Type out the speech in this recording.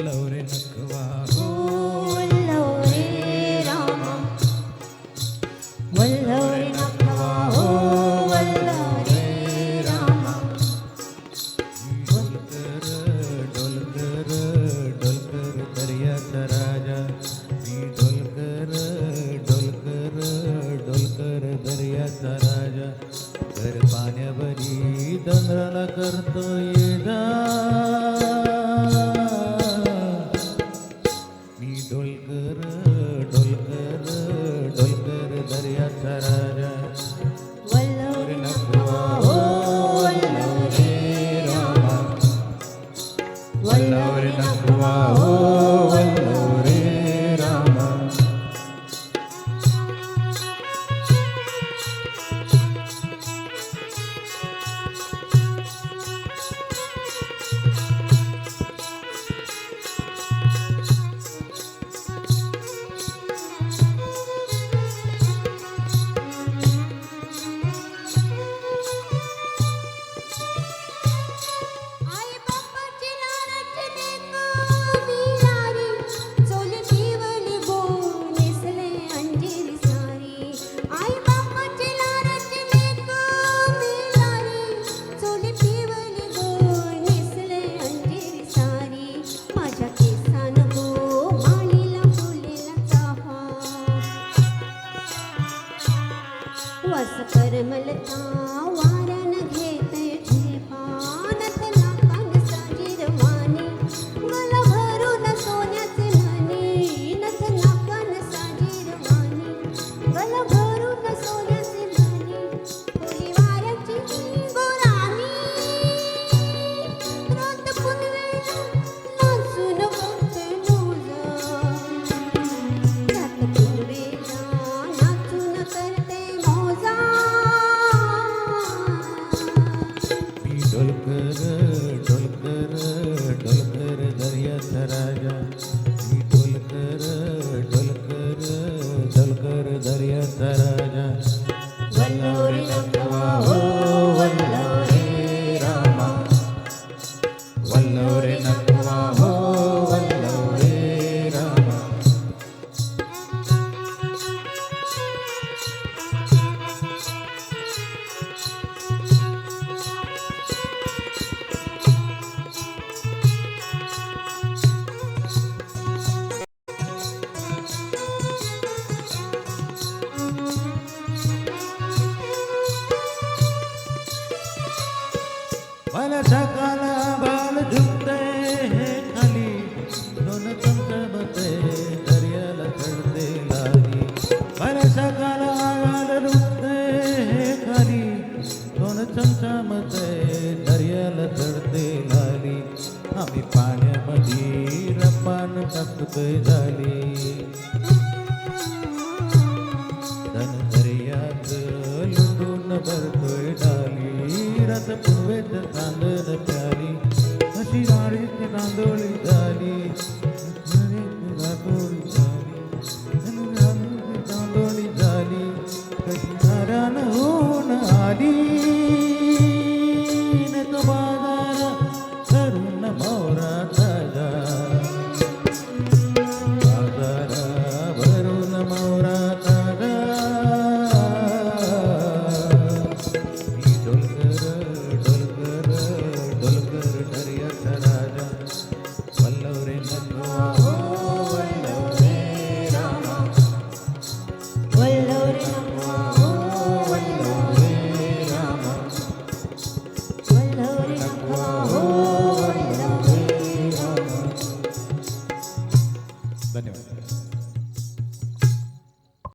वल्लव रे नखवा हो वल्लव रे रामा वल्लव रे नखवा हो वल्लव रे रामा डोलकर डोलकर डोलकर दर्याचा राजा मी डोलकर डोलकर डोलकर दर्याचा राजा घर पाण्यावरी डोंगराला करतो ये जा मी डोलकर डोलकर डोलकर दर्याचा राजा वल्लव रे नखवा हो वल्लव रे रामा वल्लव रे नखवा हो वल्लव रे रामा आई बापाची लाडच देखो मिळाली चोली पिवली गोड नेसले अंजीर सारी आई बापाची लाडच देखो मिळाली चोली पिवली गोड नेसले अंजीर सारी माझ्या केसान गो माळीला फुलेला चाफा वस करमलता वाऱ्यान घेते ठेपानत नाकान साजीरवाणी मला भरून सोन्याचे म्हणी नथ नाकान साजीरवाणी मला भरून सोन्याचे म्हणी फुली वाऱ्याची गोराणी रात पुनवेला नाचून बोलते मोजा रात पुनवेला नाचून करते मोजा मी डोलकर डोलकर डोलकर दर्याचा राजा मी डोलकर डोलकर डोलकर दर्याचा राजा वल्लव रे नखवा हो वल्लव रे रामा वल्लव रे नखवा हो वल्लव रे रामा मला सकाळला बाल झुकते हे खाली दोन चमचमते दर्याला चढते लाली मला सकाळला बाल झुकते हे खाली दोन चमचमते दर्याला चढते लाली आम्ही पाण्यामध्ये रपान टाकतोय झाली धन दर्यात लुटून भरतोय डाली रथ पुनवेत चांदण प्याली अशी राणीची नांदोळी झाली